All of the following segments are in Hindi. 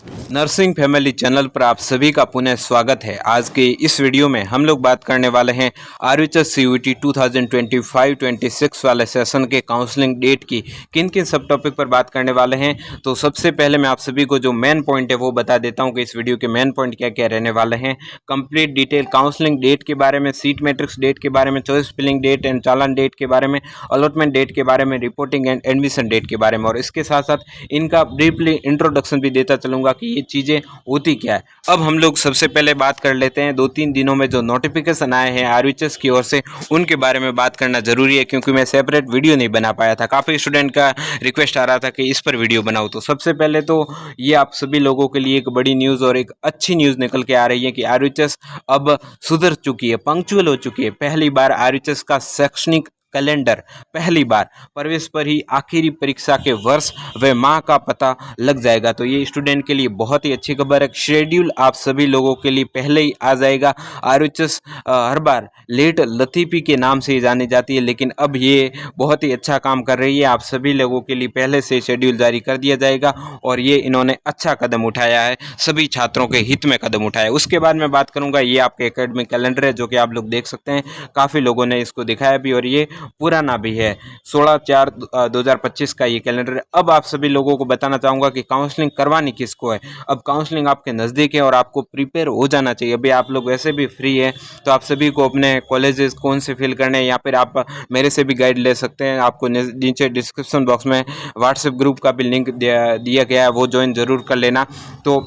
नर्सिंग फैमिली चैनल पर आप सभी का पुनः स्वागत है। आज के इस वीडियो में हम लोग बात करने वाले हैं आरएचएस सीयूईटी 2025-26 वाले सेशन के काउंसलिंग डेट की। किन किन सब टॉपिक पर बात करने वाले हैं, तो सबसे पहले मैं आप सभी को जो मेन पॉइंट है वो बता देता हूं कि इस वीडियो के मेन पॉइंट क्या क्या रहने वाले हैं। कंप्लीट डिटेल काउंसलिंग डेट के बारे में, सीट मैट्रिक्स डेट के बारे में, choice filling date and challan date के बारे में, अलॉटमेंट डेट के बारे में, रिपोर्टिंग एंड एडमिशन डेट के बारे में, और इसके साथ साथ इनका ब्रीफली इंट्रोडक्शन भी देता चलूंगा कि चीजें होती क्या है। अब हम लोग सबसे पहले बात कर लेते हैं 2-3 दिनों में जो नोटिफिकेशन आए हैं आरएचएस की ओर से, उनके बारे में बात करना जरूरी है, क्योंकि मैं सेपरेट वीडियो नहीं बना पाया था। काफ़ी स्टूडेंट का रिक्वेस्ट आ रहा था कि इस पर वीडियो बनाओ। तो सबसे पहले तो ये आप सभी लोगों के लिए एक बड़ी न्यूज़ और एक अच्छी न्यूज़ निकल के आ रही है कि आरएचएस अब सुधर चुकी है, पंक्चुअल हो चुकी है। पहली बार आरएचएस का शैक्षणिक कैलेंडर पहली बार प्रवेश पर ही आखिरी परीक्षा के वर्ष व माह का पता लग जाएगा। तो ये स्टूडेंट के लिए बहुत ही अच्छी खबर है। शेड्यूल आप सभी लोगों के लिए पहले ही आ जाएगा। आरएचएस हर बार लेट लतीफ़ी के नाम से ही जानी जाती है, लेकिन अब ये बहुत ही अच्छा काम कर रही है। आप सभी लोगों के लिए पहले से शेड्यूल जारी कर दिया जाएगा और ये इन्होंने अच्छा कदम उठाया है, सभी छात्रों के हित में कदम उठाया है। उसके बाद मैं बात करूँगा, ये आपके एकेडमिक कैलेंडर है जो कि आप लोग देख सकते हैं। काफ़ी लोगों ने इसको दिखाया भी और ये पुराना भी है। 16/4/2025 का ये कैलेंडर है। अब आप सभी लोगों को बताना चाहूँगा कि काउंसलिंग करवानी किसको है। अब काउंसलिंग आपके नज़दीक है और आपको प्रिपेयर हो जाना चाहिए। अभी आप लोग वैसे भी फ्री है, तो आप सभी को अपने कॉलेजेस कौन से फिल करने हैं या फिर आप मेरे से भी गाइड ले सकते हैं। आपको नीचे डिस्क्रिप्शन बॉक्स में व्हाट्सएप ग्रुप का भी लिंक दिया गया है, वो ज्वाइन ज़रूर कर लेना। तो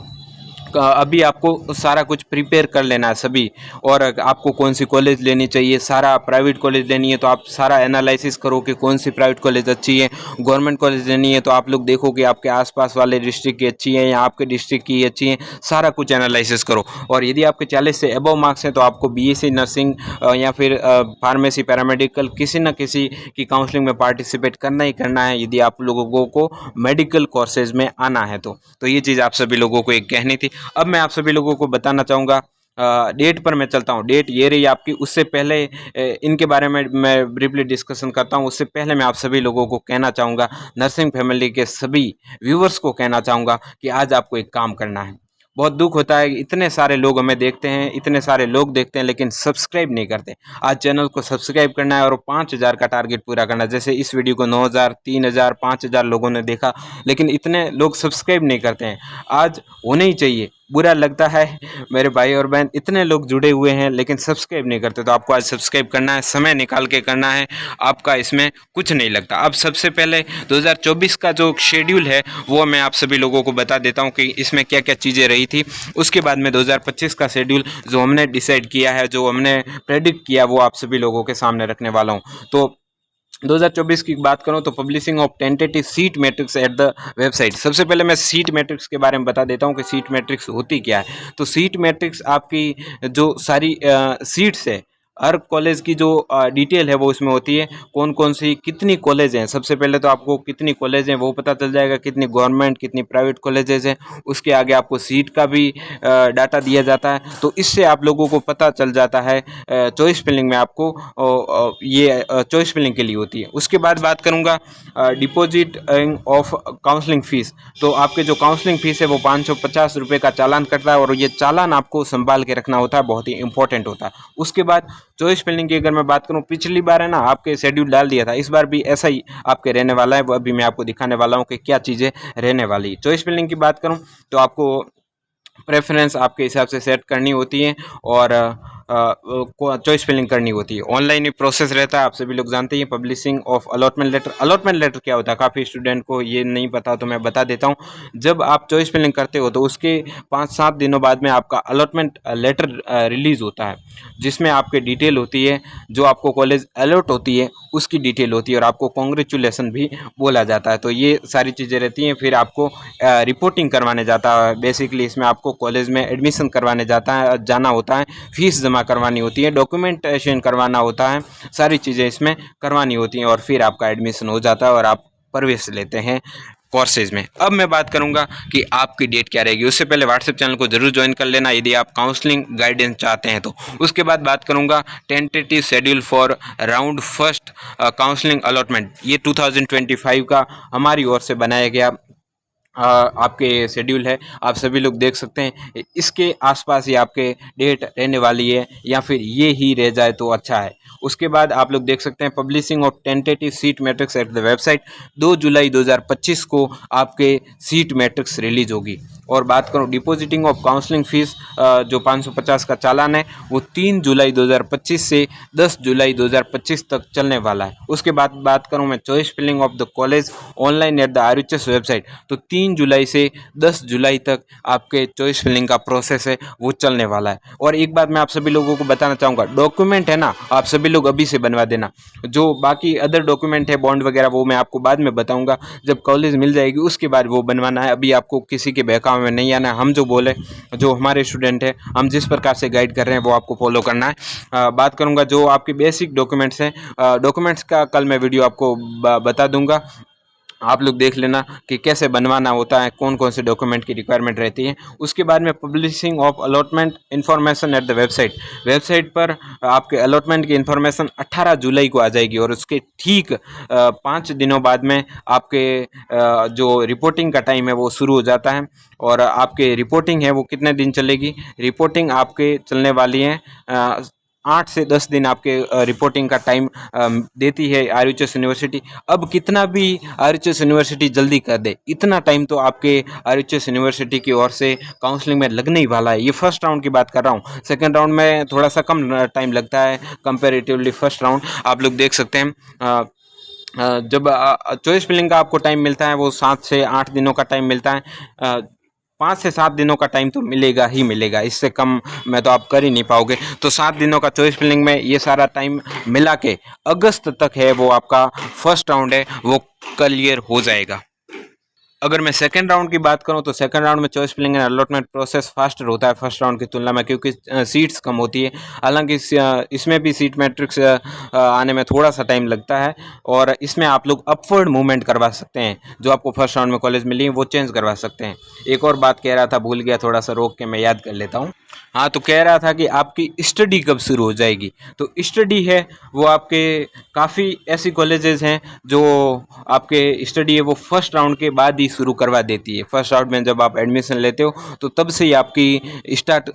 अभी आपको सारा कुछ प्रिपेयर कर लेना है सभी, और आपको कौन सी कॉलेज लेनी चाहिए। सारा प्राइवेट कॉलेज लेनी है तो आप सारा एनालिसिस करो कि कौन सी प्राइवेट कॉलेज अच्छी है। गवर्नमेंट कॉलेज लेनी है तो आप लोग देखो कि आपके आसपास वाले डिस्ट्रिक्ट की अच्छी है या आपके डिस्ट्रिक्ट की अच्छी है। सारा कुछ एनालिसिस करो, और यदि आपके 40 से अबव मार्क्स हैं तो आपको बीएससी नर्सिंग या फिर फार्मेसी, पैरामेडिकल, किसी न किसी की काउंसलिंग में पार्टिसिपेट करना ही करना है, यदि आप लोगों को मेडिकल कोर्सेज में आना है तो ये चीज़ आप सभी लोगों को एक कहनी थी। अब मैं आप सभी लोगों को बताना चाहूँगा, डेट पर मैं चलता हूँ। डेट ये रही आपकी। उससे पहले इनके बारे में मैं ब्रीफली डिस्कशन करता हूँ। उससे पहले मैं आप सभी लोगों को कहना चाहूँगा, नर्सिंग फैमिली के सभी व्यूवर्स को कहना चाहूँगा कि आज आपको एक काम करना है। बहुत दुख होता है कि इतने सारे लोग हमें देखते हैं, इतने सारे लोग देखते हैं, लेकिन सब्सक्राइब नहीं करते। आज चैनल को सब्सक्राइब करना है और 5000 का टारगेट पूरा करना है। जैसे इस वीडियो को 9000, 3000, 5000 लोगों ने देखा, लेकिन इतने लोग सब्सक्राइब नहीं करते हैं। आज होने ही चाहिए। बुरा लगता है मेरे भाई और बहन, इतने लोग जुड़े हुए हैं लेकिन सब्सक्राइब नहीं करते। तो आपको आज सब्सक्राइब करना है, समय निकाल के करना है, आपका इसमें कुछ नहीं लगता। अब सबसे पहले 2024 का जो शेड्यूल है वो मैं आप सभी लोगों को बता देता हूं कि इसमें क्या क्या चीज़ें रही थी। उसके बाद में 2025 का शेड्यूल जो हमने डिसाइड किया है, जो हमने प्रेडिक्ट किया, वो आप सभी लोगों के सामने रखने वाला हूँ। तो 2024 की बात करूं तो publishing of tentative seat matrix at the website. सबसे पहले मैं सीट मैट्रिक्स के बारे में बता देता हूं कि सीट मैट्रिक्स होती क्या है। तो सीट मैट्रिक्स आपकी जो सारी सीट्स है, हर कॉलेज की जो डिटेल है वो इसमें होती है। कौन कौन सी कितनी कॉलेज हैं, सबसे पहले तो आपको कितनी कॉलेज हैं वो पता चल जाएगा, कितनी गवर्नमेंट कितनी प्राइवेट कॉलेजेस हैं। उसके आगे आपको सीट का भी डाटा दिया जाता है, तो इससे आप लोगों को पता चल जाता है। चॉइस फिलिंग में आपको ये चॉइस फिलिंग के लिए होती है। उसके बाद बात करूँगा डिपॉजिट ऑफ काउंसलिंग फ़ीस। तो आपके जो काउंसलिंग फ़ीस है वो 550 रुपये का चालान करता है, और ये चालान आपको संभाल के रखना होता है, बहुत ही इंपॉर्टेंट होता है। उसके बाद चॉइस फिलिंग की अगर मैं बात करूं, पिछली बार है ना आपके शेड्यूल डाल दिया था, इस बार भी ऐसा ही आपके रहने वाला है। वो अभी मैं आपको दिखाने वाला हूं कि क्या चीज़ें रहने वाली है। चॉइस फिलिंग की बात करूं तो आपको प्रेफरेंस आपके हिसाब से सेट करनी होती है और चॉइस फिलिंग करनी होती है। ऑनलाइन ही प्रोसेस रहता है, आप सभी लोग जानते हैं। Publishing of allotment letter. Allotment letter क्या होता है, काफ़ी स्टूडेंट को ये नहीं पता, तो मैं बता देता हूँ। जब आप चॉइस फिलिंग करते हो तो उसके 5-7 दिनों बाद में आपका अलॉटमेंट लेटर रिलीज़ होता है, जिसमें आपकी डिटेल होती है, जो आपको कॉलेज अलॉट होती है उसकी डिटेल होती है, और आपको कॉन्ग्रेचुलेसन भी बोला जाता है। तो ये सारी चीज़ें रहती हैं। फिर आपको रिपोर्टिंग करवाने जाता है। बेसिकली इसमें आपको कॉलेज में एडमिशन करवाने जाना होता है, फीस जमा करवानी होती है, डॉक्यूमेंटेशन करवाना होता है, सारी चीज़ें इसमें करवानी होती हैं, और फिर आपका एडमिशन हो जाता है और आप प्रवेश लेते हैं कोर्सेज में। अब मैं बात करूंगा कि आपकी डेट क्या रहेगी। उससे पहले व्हाट्सएप चैनल को जरूर ज्वाइन कर लेना यदि आप काउंसलिंग गाइडेंस चाहते हैं तो। उसके बाद बात करूंगा tentative schedule for round first counselling allotment. ये 2025 का हमारी ओर से बनाया गया आपके शेड्यूल है, आप सभी लोग देख सकते हैं। इसके आसपास ही आपके डेट रहने वाली है या फिर ये ही रह जाए तो अच्छा है। उसके बाद आप लोग देख सकते हैं publishing of tentative seat matrix at the website 2 जुलाई 2025 को आपके सीट मैट्रिक्स रिलीज होगी। और बात करूं डिपॉजिटिंग ऑफ काउंसलिंग फीस जो 550 का चालान है वो 3 जुलाई 2025 से 10 जुलाई 2025 तक चलने वाला है। उसके बाद बात करूं मैं choice filling of the college online at the RHS website, तो 3 जुलाई से 10 जुलाई तक आपके चॉइस फिलिंग का प्रोसेस है वो चलने वाला है। और एक बात मैं आप सभी लोगों को बताना चाहूँगा, डॉक्यूमेंट है ना आप सभी लोग अभी से बनवा देना। जो बाकी अदर डॉक्यूमेंट है बॉन्ड वगैरह वो मैं आपको बाद में बताऊँगा, जब कॉलेज मिल जाएगी उसके बाद वो बनवाना है। अभी आपको किसी के बहकावे में नहीं आना है। हम जो बोले, जो हमारे स्टूडेंट है, हम जिस प्रकार से गाइड कर रहे हैं वो आपको फॉलो करना है। बात करूँगा जो आपके बेसिक डॉक्यूमेंट्स हैं, डॉक्यूमेंट्स का कल मैं वीडियो आपको बता दूंगा, आप लोग देख लेना कि कैसे बनवाना होता है, कौन कौन से डॉक्यूमेंट की रिक्वायरमेंट रहती है। उसके बाद में publishing of allotment information at the website पर आपके अलॉटमेंट की इन्फॉर्मेशन 18 जुलाई को आ जाएगी और उसके ठीक 5 दिनों बाद में आपके जो रिपोर्टिंग का टाइम है वो शुरू हो जाता है। और आपके रिपोर्टिंग है वो कितने दिन चलेगी, रिपोर्टिंग आपके चलने वाली है 8 से 10 दिन आपके रिपोर्टिंग का टाइम देती है RHS यूनिवर्सिटी। अब कितना भी RHS यूनिवर्सिटी जल्दी कर दे, इतना टाइम तो आपके RHS यूनिवर्सिटी की ओर से काउंसलिंग में लगने ही वाला है। ये फर्स्ट राउंड की बात कर रहा हूँ, सेकंड राउंड में थोड़ा सा कम टाइम लगता है कंपेरेटिवली फर्स्ट राउंड। आप लोग देख सकते हैं जब चॉइस फिलिंग का आपको टाइम मिलता है वो 7 से 8 दिनों का टाइम मिलता है। 5 से 7 दिनों का टाइम तो मिलेगा ही मिलेगा, इससे कम में तो आप कर ही नहीं पाओगे। तो 7 दिनों का चॉइस फिलिंग में ये सारा टाइम मिला के अगस्त तक है वो आपका फर्स्ट राउंड है वो क्लियर हो जाएगा। अगर मैं सेकंड राउंड की बात करूं तो सेकंड राउंड में choice filling and allotment process faster होता है फर्स्ट राउंड की तुलना में, क्योंकि सीट्स कम होती है। हालांकि इसमें भी सीट मैट्रिक्स आने में थोड़ा सा टाइम लगता है और इसमें आप लोग अपवर्ड मूवमेंट करवा सकते हैं, जो आपको फर्स्ट राउंड में कॉलेज मिली है वो चेंज करवा सकते हैं। एक और बात कह रहा था, भूल गया, थोड़ा सा रोक के मैं याद कर लेता हूँ। हाँ, तो कह रहा था कि आपकी स्टडी कब शुरू हो जाएगी। तो स्टडी है वो आपके काफ़ी ऐसी कॉलेजेस हैं जो आपके स्टडी है वो फर्स्ट राउंड के बाद ही शुरू करवा देती है। फर्स्ट राउंड में जब आप एडमिशन लेते हो तो तब से ही आपकी स्टार्ट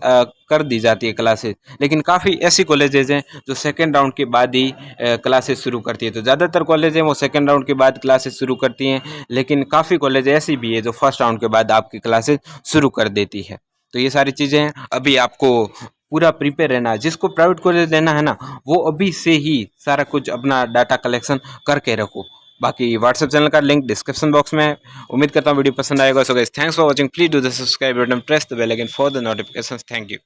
कर दी जाती है क्लासेस। लेकिन काफ़ी ऐसी कॉलेजेस हैं जो सेकेंड राउंड के बाद ही क्लासेस शुरू करती है। तो ज़्यादातर कॉलेज हैं वो सेकेंड राउंड के बाद क्लासेस शुरू करती हैं, लेकिन काफ़ी कॉलेज ऐसी भी है जो फर्स्ट राउंड के बाद आपकी क्लासेस शुरू कर देती है। तो ये सारी चीज़ें हैं, अभी आपको पूरा प्रिपेयर रहना है। जिसको प्राइवेट कॉलेज लेना है ना वो अभी से ही सारा कुछ अपना डाटा कलेक्शन करके रखो। बाकी व्हाट्सएप चैनल का लिंक डिस्क्रिप्शन बॉक्स में है। उम्मीद करता हूँ वीडियो पसंद आएगा। So guys, thanks for watching, please do the subscribe button, press the bell icon for the notifications. Thank you.